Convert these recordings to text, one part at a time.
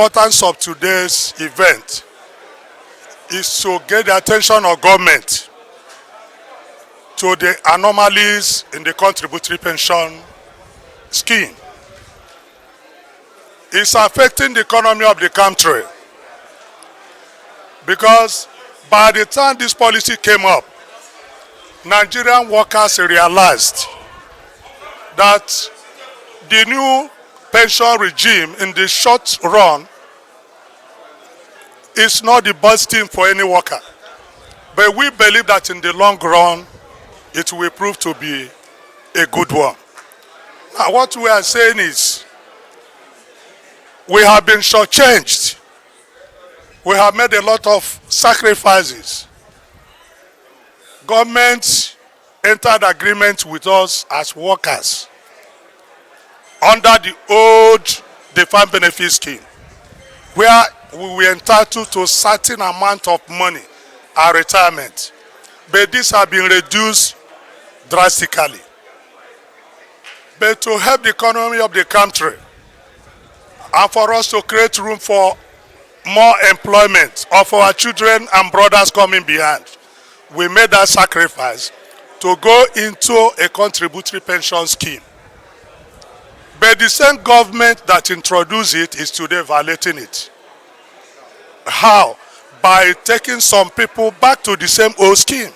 Importance of today's event is to get the attention of government to the anomalies in the contributory pension scheme. It's affecting the economy of the country because by the time this policy came up, Nigerian workers realized that the new pension regime in the short run is not the best thing for any worker. But we believe that in the long run, it will prove to be a good one. Now, what we are saying is, we have been shortchanged. We have made a lot of sacrifices. Government entered agreement with us as workers under the old defined benefit scheme, where we were entitled to a certain amount of money at retirement. But this has been reduced drastically. But to help the economy of the country and for us to create room for more employment of our children and brothers coming behind, we made that sacrifice to go into a contributory pension scheme. But the same government that introduced it is today violating it. How? By taking some people back to the same old scheme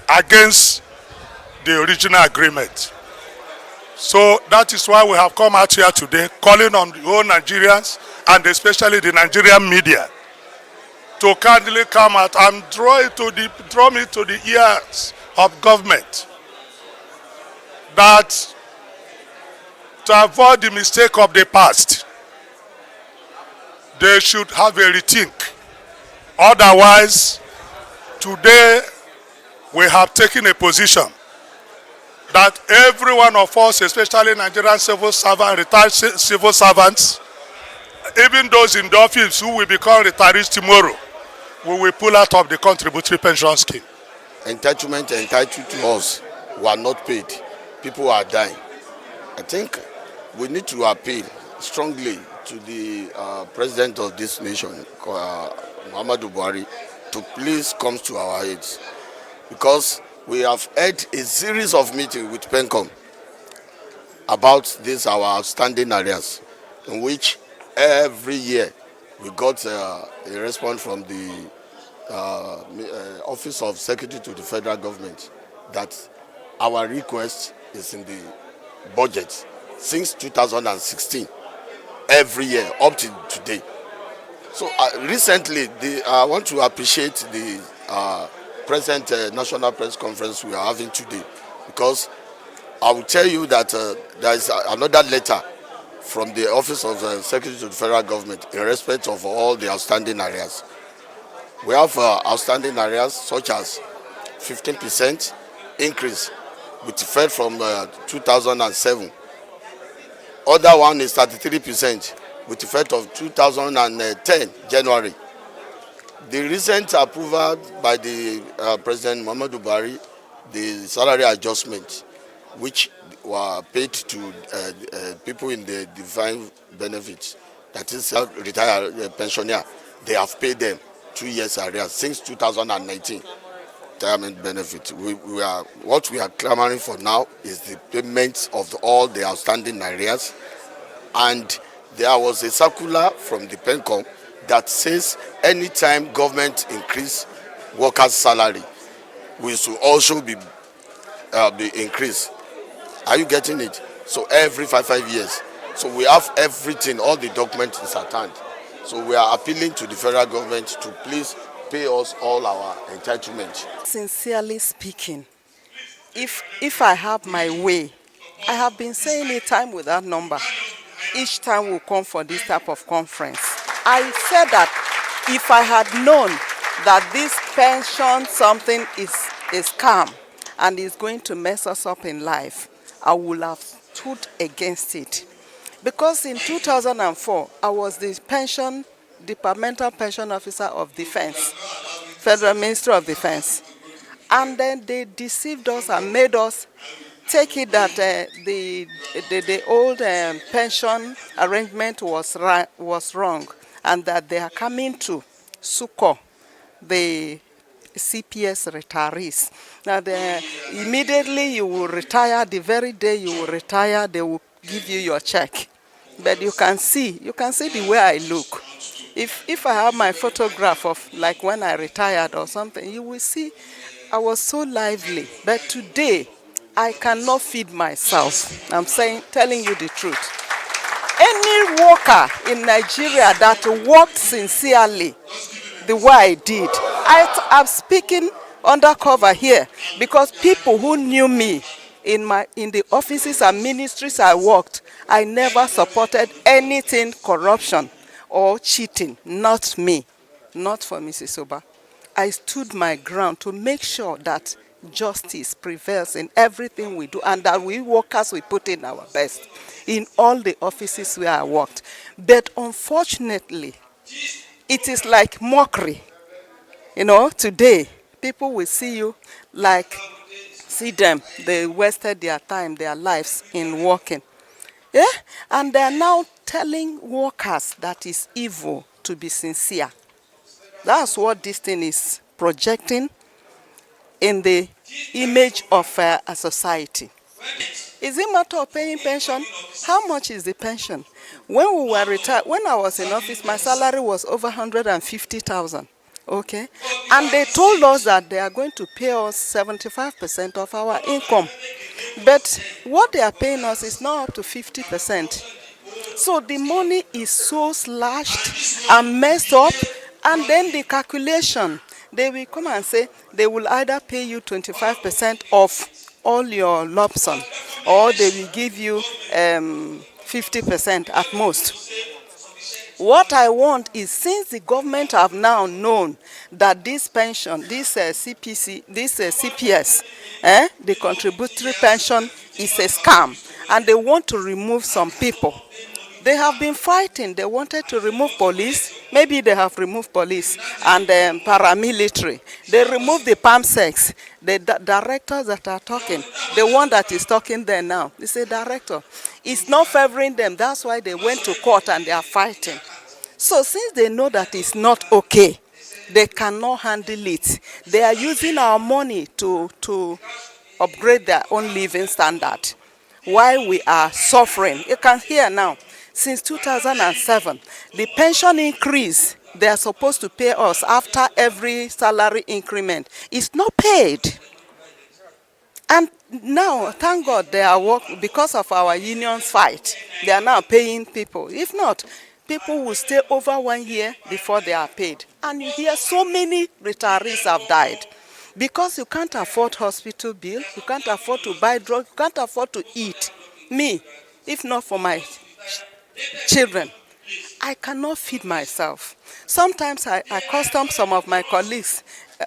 against the original agreement. So that is why we have come out here today calling on the whole Nigerians and especially the Nigerian media to kindly come out and draw me to the ears of government that to avoid the mistake of the past, they should have a rethink. Otherwise, today we have taken a position that every one of us, especially Nigerian civil servants, retired civil servants, even those in the office who will become retirees tomorrow, we will pull out of the contributory pension scheme. Entitlement entitled to us were not paid. People are dying. I think we need to appeal strongly to the president of this nation, Muhammadu Buhari, to please come to our aid, because we have had a series of meetings with PENCOM about this, our outstanding areas, in which every year we got a response from the Office of Secretary to the Federal Government that our request is in the budget since 2016, every year up to today. So recently, I want to appreciate the present national press conference we are having today, because I will tell you that there is another letter from the Office of Secretary to the Federal Government in respect of all the outstanding areas. We have outstanding areas such as 15% increase, which fell from 2007. Other one is 33%, with effect of 2010 January. The recent approval by the President Muhammadu Buhari, the salary adjustment, which were paid to people in the defined benefits, that is retired pensioner, they have paid them 2 years arrears since 2019. Retirement benefit. What we are clamoring for now is the payment of all the outstanding arrears, and there was a circular from the PENCOM that says anytime government increase workers' salary, we should also be increased. Are you getting it? So every five years. So we have everything, all the documents is at hand. So we are appealing to the federal government to please pay us all our entitlement. Sincerely speaking, if I have my way, I have been saying it time without number. Each time we come for this type of conference, I said that if I had known that this pension something is a scam and is going to mess us up in life, I would have stood against it. Because in 2004, I was the departmental pension officer of defense, Federal Ministry of Defense. And then they deceived us and made us take it that the old pension arrangement was wrong, and that they are coming to succor the CPS retirees. Now, immediately you will retire, the very day you will retire, they will give you your check. But you can see the way I look. If I have my photograph of like when I retired or something, you will see I was so lively. But today, I cannot feed myself. I'm telling you the truth. Any worker in Nigeria that worked sincerely the way I did, I'm speaking undercover here because people who knew me in the offices and ministries I worked, I never supported anything corruption or cheating. Not me, not for Mrs. Oba. I stood my ground to make sure that justice prevails in everything we do, and that we workers, we put in our best in all the offices where I worked. But unfortunately, it is like mockery. Today, people will see you like, see them, they wasted their time, their lives in working. Yeah? And they are now telling workers that it's evil to be sincere. That's what this thing is projecting in the image of a society. Is it a matter of paying pension? How much is the pension? When we were retired, when I was in office, my salary was over 150,000. Okay? And they told us that they are going to pay us 75% of our income. But what they are paying us is not up to 50%. So the money is so slashed and messed up, and then the calculation, they will come and say they will either pay you 25% of all your lump sum, or they will give you 50% at most. What I want is, since the government have now known that this pension, this CPS, the contributory pension is a scam, and they want to remove some people. They have been fighting. They wanted to remove police. Maybe they have removed police and paramilitary. They removed the PAMSEX. The directors that are talking, the one that is talking there now, is a director. It's not favoring them. That's why they went to court and they are fighting. So since they know that it's not okay, they cannot handle it. They are using our money to upgrade their own living standard while we are suffering. You can hear now. Since 2007, the pension increase they are supposed to pay us after every salary increment is not paid. And now, thank God, they are working because of our unions fight. They are now paying people. If not, people will stay over 1 year before they are paid. And you hear so many retirees have died because you can't afford hospital bill, you can't afford to buy drugs, you can't afford to eat. Me, if not for my children, I cannot feed myself. Sometimes I custom some of my colleagues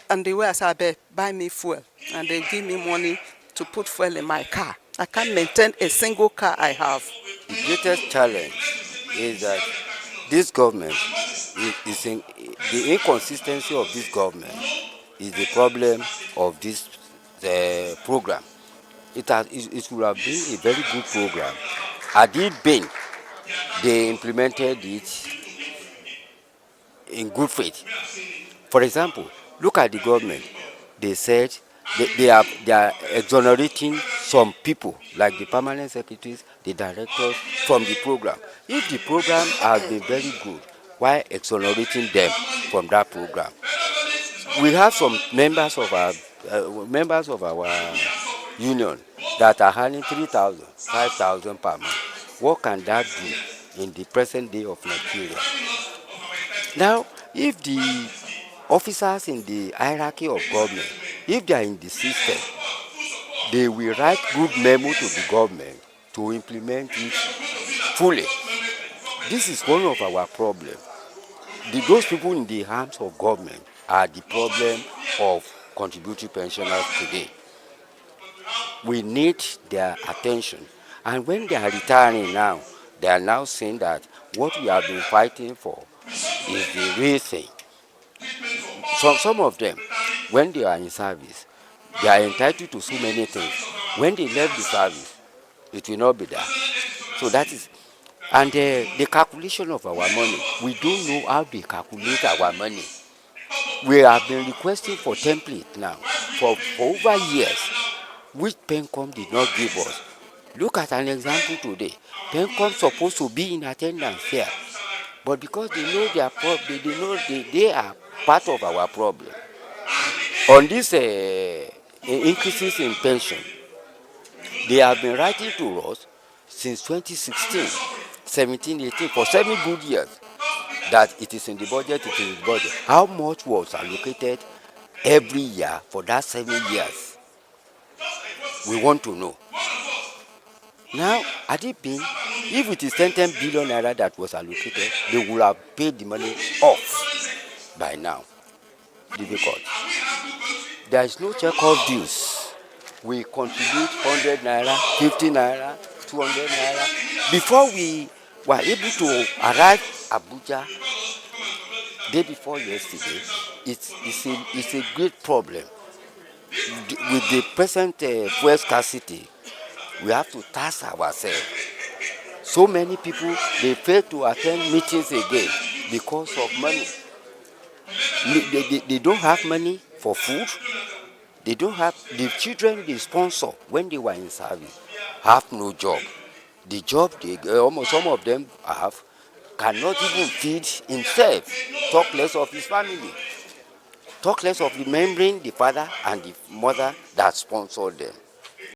on the way. I say, buy me fuel, and they give me money to put fuel in my car. I can't maintain a single car I have. The greatest challenge is that this government is in, the inconsistency of this government is the problem of this program. It would have been a very good program had it been they implemented it in good faith. For example, look at the government. They said they are exonerating some people, like the permanent secretaries, the directors, from the program. If the program has been very good, why exonerating them from that program? We have some members of our union that are earning 3,000, 5,000 per month. What can that do in the present day of Nigeria? Now, if the officers in the hierarchy of government, if they are in the system, they will write good memo to the government to implement it fully. This is one of our problems. Those people in the hands of government are the problem of contributory pensioners today. We need their attention. And when they are retiring now, they are now saying that what we have been fighting for is the real thing. Some of them, when they are in service, they are entitled to so many things. When they left the service, it will not be there. So that is, and the calculation of our money, we don't know how they calculate our money. We have been requesting for template now for over years, which PENCOM did not give us. Look at an example today. PENCOM supposed to be in attendance here, but because they know their they know they are part of our problem. On this increases in pension, they have been writing to us since 2016, 17, 18, for 7 good years, that it is in the budget, it is in the budget. How much was allocated every year for that 7 years? We want to know. Now, had it been, if it is 10 billion naira that was allocated, they would have paid the money off by now. Difficult. There is no check of dues. We contribute 100 naira, 50 naira, 200 naira. Before we were able to arrive Abuja, day before yesterday, it's a great problem. With the present fuel scarcity, we have to task ourselves. So many people, they fail to attend meetings again because of money. They don't have money for food. They don't have, the children they sponsor when they were in service have no job. The job almost some of them have cannot even feed himself, talk less of his family, talk less of remembering the father and the mother that sponsored them.